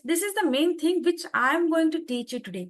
this is the main thing which I am going to teach you today.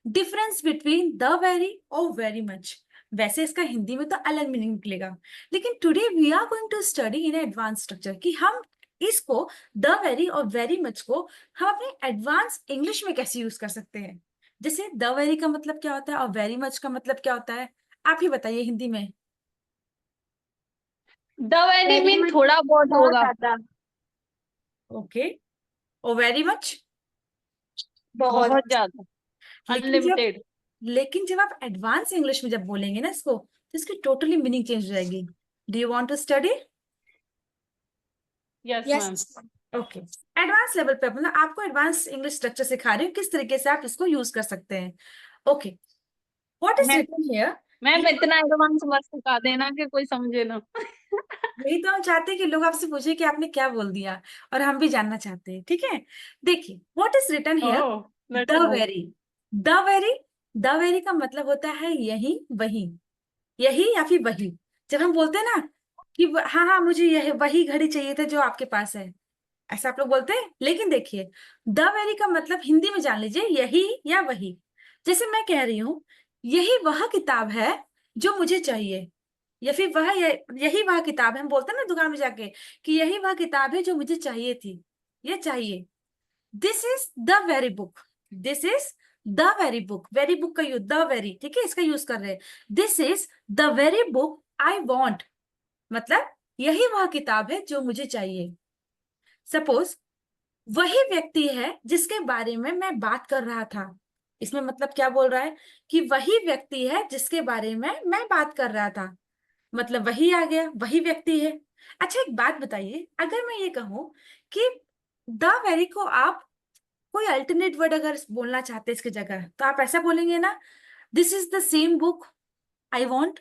Difference between the very और very much. वैसे इसका हिंदी में तो अलग meaning निकलेगा, लेकिन today we are going to study in advance structure कि हम इसको द वेरी और वेरी मच को हम अपने एडवांस इंग्लिश में कैसे यूज कर सकते हैं। जैसे द वेरी का मतलब क्या होता है और वेरी मच का मतलब क्या होता है, आप ही बताइए हिंदी में। द वेरी मीन थोड़ा बहुत होगा। ओके, और वेरी मच बहुत ज्यादा, लेकिन जब अनलिमिटेड। लेकिन जब आप एडवांस इंग्लिश में जब बोलेंगे ना इसको, तो इसकी टोटली मीनिंग चेंज हो जाएगी। Do you want to study? Yes ma'am. Okay, advance level पे मतलब आपको एडवांस इंग्लिश स्ट्रक्चर सिखा रही हूँ किस तरीके से आप इसको यूज कर सकते हैं। Okay, what is written here? Ma'am इतना एडवांस मत सिखा देना कि कोई समझे ना। यही तो हम चाहते हैं कि लोग आपसे पूछे कि आपने क्या बोल दिया, और हम भी जानना चाहते हैं। ठीक है, देखिए what is written here. Oh, the very, the very, the very का मतलब होता है यही वही, यही या फिर वही। जब हम बोलते हैं ना कि हाँ हाँ मुझे यह वही घड़ी चाहिए था जो आपके पास है, ऐसा आप लोग बोलते हैं। लेकिन देखिए द वेरी का मतलब हिंदी में जान लीजिए यही या वही। जैसे मैं कह रही हूँ यही वह किताब है जो मुझे चाहिए, या फिर यही वह किताब है। हम बोलते हैं ना दुकान में जाके कि यही वह किताब है जो मुझे चाहिए थी, ये चाहिए। This is the very book, this is the very book. Very book का यूज द वेरी, ठीक है, इसका यूज कर रहे हैं। This is the very book I want, मतलब यही वह किताब है जो मुझे चाहिए। सपोज वही व्यक्ति है जिसके बारे में मैं बात कर रहा था, इसमें मतलब क्या बोल रहा है कि वही व्यक्ति है जिसके बारे में मैं बात कर रहा था, मतलब वही आ गया, वही व्यक्ति है। अच्छा एक बात बताइए, अगर मैं ये कहूं कि द वेरी को आप कोई अल्टरनेट वर्ड अगर बोलना चाहते हैं इसकी जगह, तो आप ऐसा बोलेंगे ना, this is the same book I want,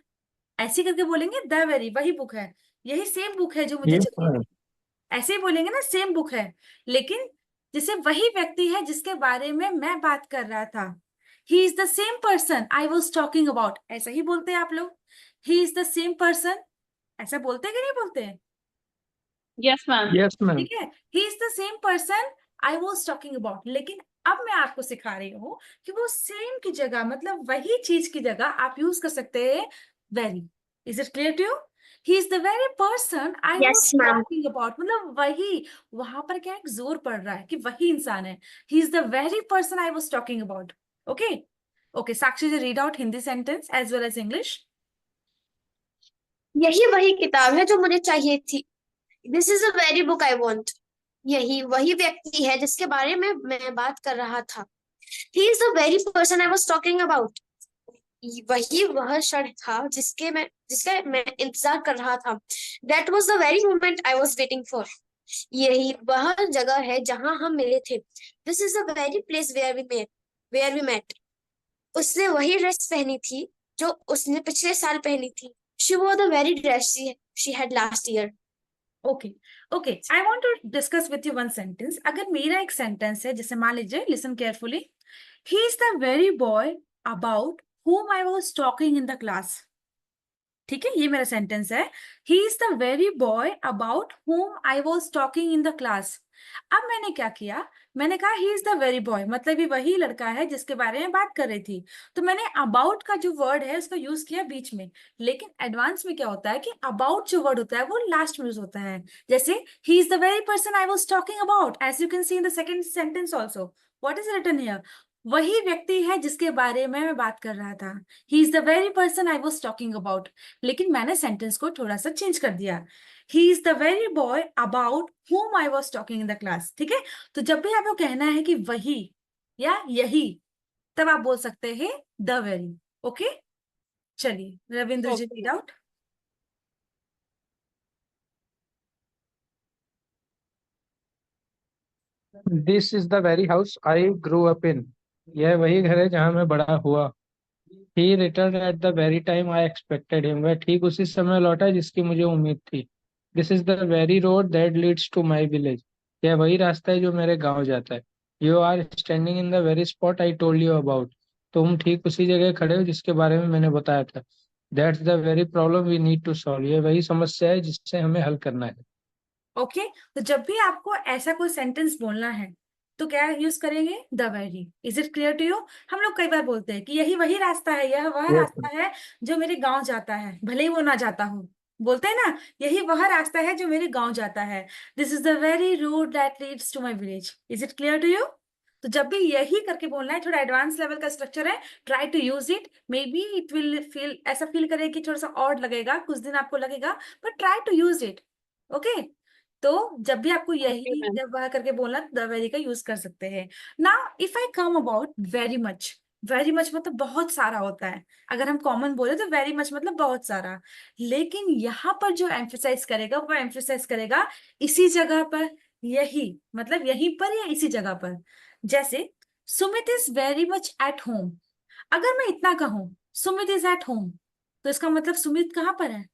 ऐसे करके बोलेंगे। द वेरी वही बुक है, यही सेम बुक है जो मुझे Yes, चाहिए ma'am. थी, ऐसे ही बोलेंगे ना, सेम बुक है। लेकिन जैसे वही व्यक्ति है जिसके बारे में मैं बात कर रहा था, ही is the same person I was talking about, ऐसा ही बोलते हैं आप लोग। ही इज द सेम पर्सन, ऐसा बोलते हैं कि नहीं बोलते हैं? Yes ma'am. Yes, ma'am. ठीक है, he is the same person I was talking about. लेकिन अब मैं आपको सिखा रही हूँ कि वो सेम की जगह, मतलब वही चीज की जगह आप यूज कर सकते हैं very. Is it clear to you? He is the very person I was talking about, मतलब वही, वहां पर क्या एक जोर पड़ रहा है कि वही इंसान है। He is the very person I was talking about. Okay okay, Sakshi ji read out Hindi sentence as well as English. यही वही किताब है जो मुझे चाहिए थी। This is a very book I want. यही वही व्यक्ति है जिसके बारे में मैं बात कर रहा था। ही is the very person I was talking about. वही वह क्षण था जिसका मैं इंतजार कर रहा था। That was the very moment I was waiting for. यही वह जगह है जहां हम मिले थे। This is the very place where we met. उसने वही ड्रेस पहनी थी जो उसने पिछले साल पहनी थी। She wore the very dress she had last year. Okay okay, I want to discuss with you one sentence. अगर मेरा एक सेंटेंस है, जैसे मान लीजिए, listen carefully, he is the very boy about whom I was talking in the class। ठीक है, ये मेरा सेंटेंस है। He is the very boy about whom I was talking in the class। अब मैंने क्या किया, मैंने कहा ही इज द वेरी बॉय, मतलब ये वही लड़का है जिसके बारे में बात कर रही थी। तो मैंने अबाउट का जो वर्ड है उसको यूज किया बीच में। लेकिन एडवांस में क्या होता है कि अबाउट जो वर्ड होता है वो लास्ट में यूज होता है। जैसे he is the very person I was talking about, as you can see in the second sentence also. What is written here? वही व्यक्ति है जिसके बारे में मैं बात कर रहा था, ही is the very person I was talking about. लेकिन मैंने सेंटेंस को थोड़ा सा चेंज कर दिया, ही is the very boy about whom I was talking in the class। ठीक है, तो जब भी आपको कहना है कि वही या यही, तब आप बोल सकते हैं द वेरी। ओके, चलिए Ravindra ji read out. This is the very house I grew up in. यह वही घर है जहाँ मैं बड़ा हुआ। He returned at the very time I expected him. वह ठीक उसी समय लौटा जिसकी मुझे उम्मीद थी। This is the very road that leads to my village. यह वही रास्ता है जो मेरे गांव जाता है। You are standing in the very spot I told you about. तुम ठीक उसी जगह खड़े हो जिसके बारे में मैंने बताया था। That's the very problem we need to solve. यह वही समस्या है जिससे हमें हल करना है। ओके, तो जब भी आपको ऐसा कोई सेंटेंस बोलना है, तो क्या यूज करेंगे? The very. Is it clear to you? हम लोग कई बार बोलते हैं कि यही वही रास्ता है, यह वह यस रास्ता है जो मेरे गांव जाता है, भले ही वो ना जाता हो। बोलते हैं ना, यही वह रास्ता है जो मेरे गांव जाता है। This is the very road that leads to my village. Is it clear to you? तो जब भी यही करके बोलना है, थोड़ा एडवांस लेवल का स्ट्रक्चर है, try to use it. Maybe it will feel, ऐसा फील करे कि थोड़ा सा ऑड लगेगा, कुछ दिन आपको लगेगा, but try to use it. Okay, तो जब भी आपको ओके यही मैम। जब वह करके बोलना, द वेरी का यूज कर सकते हैं ना। If I come about very much, very much मतलब बहुत सारा होता है। अगर हम कॉमन बोले तो वेरी मच मतलब बहुत सारा, लेकिन यहाँ पर जो एम्फेसाइज करेगा वो एम्फेसाइज करेगा इसी जगह पर, यही मतलब यहीं पर या इसी जगह पर। जैसे Sumit is very much at home. अगर मैं इतना कहूं सुमित इज एट होम, तो इसका मतलब सुमित कहाँ पर है?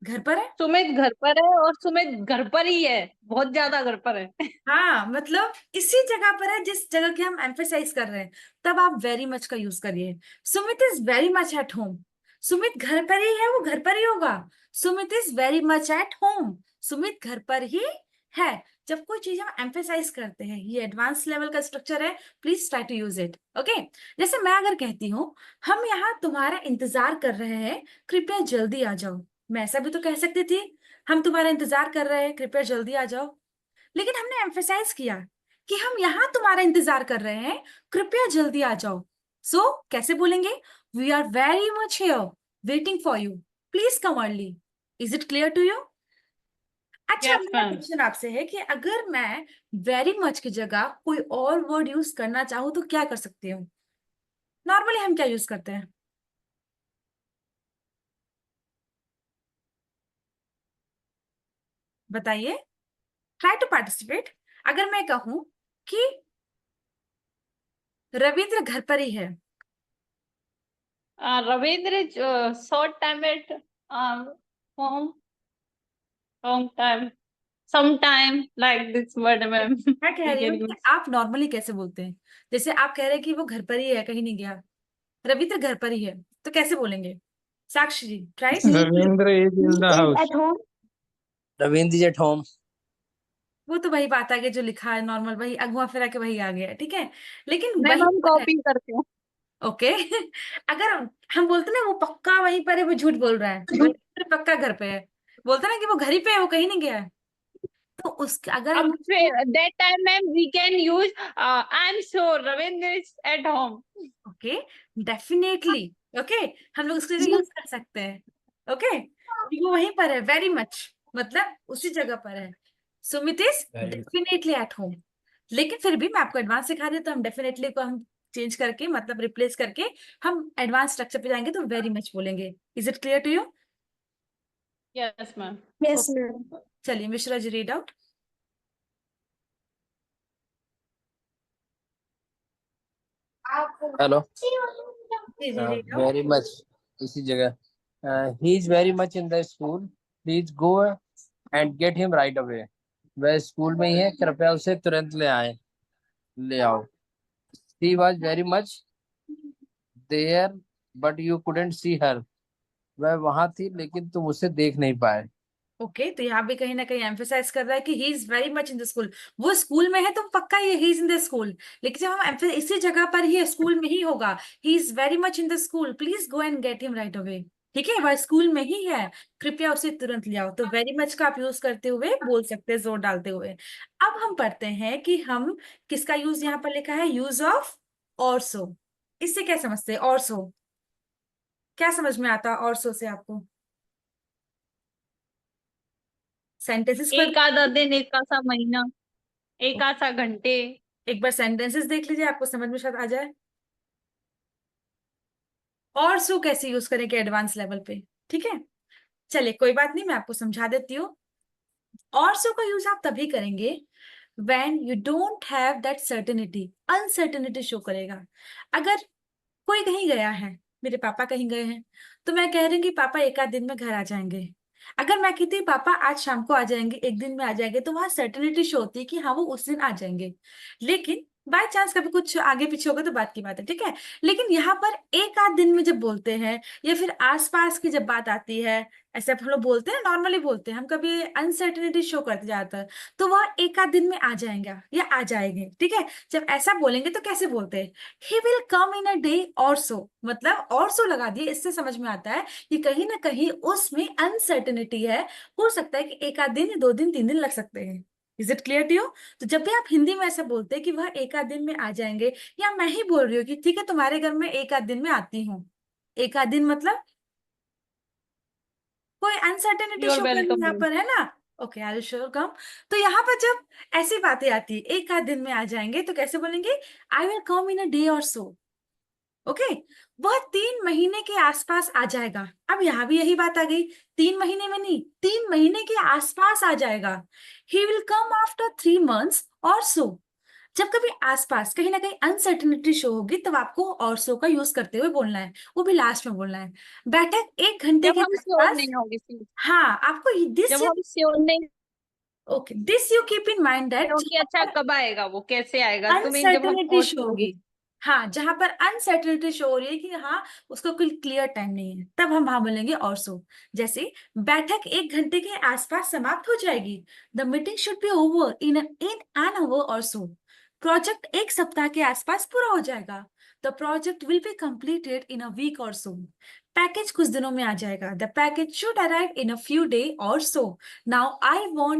घर पर है। सुमित घर पर है, और सुमित घर पर ही है, बहुत ज्यादा घर पर है। हाँ, मतलब इसी जगह पर है जिस जगह की हम एम्फेसाइज कर रहे हैं। तब आप वेरी मच का यूज करिए। Sumit is very much at home. Sumit घर पर ही है, वो घर पर ही होगा। Sumit is very much at home, Sumit घर पर ही है। जब कोई चीज हम एम्फेसाइज करते हैं, ये एडवांस लेवल का स्ट्रक्चर है, please try to use it. Okay, जैसे मैं अगर कहती हूँ हम यहाँ तुम्हारा इंतजार कर रहे हैं, कृपया जल्दी आ जाओ। मैं ऐसा भी तो कह सकती थी, हम तुम्हारा इंतजार कर रहे हैं, कृपया जल्दी आ जाओ। लेकिन हमने एम्फेसाइज किया कि हम यहां तुम्हारा इंतजार कर रहे हैं, कृपया जल्दी आ जाओ। सो कैसे बोलेंगे? We are very much here waiting for you, please come early. Is it clear to you? अच्छा, यस मेरा मैम। क्वेश्चन आपसे है कि अगर मैं वेरी मच की जगह कोई और वर्ड यूज करना चाहूँ तो क्या कर सकती हूँ? नॉर्मली हम क्या यूज करते हैं? बताइए, ट्राई टू पार्टिसिपेट। अगर मैं कहूं कि रविंद्र घर पर ही है। Ravindra short time at home, long time, some time, like this word ma'am. मैं कह वी रही हूँ कैन कि यूज। आप नॉर्मली कैसे बोलते हैं? जैसे आप कह रहे हैं कि वो घर पर ही है, कहीं नहीं गया, रविंद्र घर पर ही है, तो कैसे बोलेंगे? Sakshi ji, right. Ravindra is in the He is house. at home. Ravindra ji at home. वो तो वही बात आ गई जो लिखा है नॉर्मल, वही अगवा फिरा के वही आ गया, ठीक है, लेकिन मैम वही हम पर है। कॉपी करते हैं। ओके। अगर हम बोलते ना वो पक्का वहीं पर है, वो झूठ बोल रहा है, रविंद्र पक्का घर पे है, बोलते ना कि वो घर ही पे है, वो कहीं नहीं गया है, तो उस अगर हम अब उसको, फिर that time ma'am we can use I am sure Ravindra is at home. Okay, definitely, okay, हम लोग उसको यूज कर सकते हैं। ओके, वो वहीं पर है, वेरी मच मतलब उसी जगह पर है। Sumit is definitely at home. लेकिन फिर भी मैं आपको एडवांस सिखा रही हूँ, तो हम डेफिनेटली को हम चेंज करके मतलब रिप्लेस करके हम एडवांस स्ट्रक्चर पे जाएंगे तो वेरी मच बोलेंगे। Is it clear to you? Yes ma'am. Yes, ma'am. चलिए Mishra ji, read out. Hello. जी जी, रीड आउट। वेरी मच इसी जगह। He is very much in the school, please go and get him right away. वह स्कूल में ही है, कृपया उसे तुरंत ले आओ। He was very much there but you couldn't see her. वह वहां थी लेकिन तुम उसे देख नहीं पाए। ओके, तो यहाँ भी कहीं ना कहीं एम्फेसाइज कर रहा है कि ही is very much in the school. वो स्कूल में है तो पक्का ये he is in the school, लेकिन जब हम इसी जगह पर ही है, स्कूल में ही होगा, ही is very much in the school, please go and get him right away. ठीक है, वह स्कूल में ही है, कृपया उसे तुरंत ले आओ। तो वेरी मच का आप यूज करते हुए बोल सकते हैं, जोर डालते हुए। अब हम पढ़ते हैं कि हम किसका यूज यहाँ पर लिखा है, यूज ऑफ ऑल्सो। इससे क्या समझते हैं? ऑल्सो क्या समझ में आता है ऑल्सो से आपको? सेंटेंसेस पर एक आधा दिन, एक आधा महीना, एक आधा घंटे। एक बार सेंटेंसेस देख लीजिए, आपको समझ में शायद आ जाए। और सो कैसे यूज करेंगे एडवांस लेवल पे, ठीक है। चलिए कोई बात नहीं, मैं आपको समझा देती हूँ। और सो का यूज आप तभी करेंगे when you don't have that certainty, uncertainty show करेगा। अगर कोई कहीं गया है, मेरे पापा कहीं गए हैं, तो मैं कह रही हूँ कि पापा एक आध दिन में घर आ जाएंगे। अगर मैं कहती हूँ पापा आज शाम को आ जाएंगे, एक दिन में आ जाएंगे, तो वहां सर्टेनिटी शो होती है कि हाँ वो उस दिन आ जाएंगे। लेकिन बाय चांस कभी कुछ आगे पीछे होगा तो बात की बात है, ठीक है। लेकिन यहाँ पर एक आध दिन में जब बोलते हैं या फिर आसपास की जब बात आती है, ऐसे हम लोग बोलते हैं, नॉर्मली बोलते हैं, हम कभी अनसर्टेनिटी शो करते ज्यादातर, तो वह एक आध दिन में आ जाएगा या आ जाएंगे, ठीक है। जब ऐसा बोलेंगे तो कैसे बोलते हैं, he will come in a day or सो, मतलब और सो लगा दिए, इससे समझ में आता है कि कहीं ना कहीं उसमें अनसर्टेनिटी है, हो सकता है कि एक आध दिन, 2 दिन, 3 दिन लग सकते हैं। Is it clear to you? तो जब भी आप हिंदी में ऐसा बोलते हैं कि वह एक आध दिन में आ जाएंगे, या मैं ही बोल रही हूँ कि ठीक है तुम्हारे घर में एक आध दिन में आती हूँ, एक आध दिन मतलब कोई अनसर्टेनिटी You are शो कर welcome. यहाँ पर है ना। ओके, आई विल श्योर कम। तो यहाँ पर जब ऐसी बातें आती है एक आध दिन में आ जाएंगे, तो कैसे बोलेंगे, I will come in a day or so. Okay, वह 3 महीने के आसपास आ जाएगा। अब यहाँ भी यही बात आ गई, 3 महीने में नहीं, 3 महीने के आसपास आ जाएगा। He will come after 3 months और सो। जब कभी आसपास कहीं ना कहीं अनसर्टेनिटी शो होगी, तब आपको और सो का यूज करते हुए बोलना है, वो भी लास्ट में बोलना है। बैठक 1 घंटे जब के हम श्योर आसपास। नहीं होगी सी, हाँ, आपको दिस जब हम श्योर नहीं okay, this you keep in mind that होगी, अच्छा कब आएगा, वो कैसे आएगा, तुम्हें जब हम अनसर्टेनिटी और शो श्योर होगी। होगी। हाँ, जहां पर अनसर्टेनिटी शो हो रही है कि हाँ उसका कोई क्लियर टाइम नहीं है, तब हम वहां बोलेंगे और सो। जैसे बैठक 1 घंटे के आसपास समाप्त हो जाएगी, the meeting should be over in an hour और सो। प्रोजेक्ट 1 सप्ताह के आसपास पूरा हो जाएगा, the project will be completed in a week or so. Package कुछ दिनों में आ जाएगा, the package should arrive in a few day or so. Now I want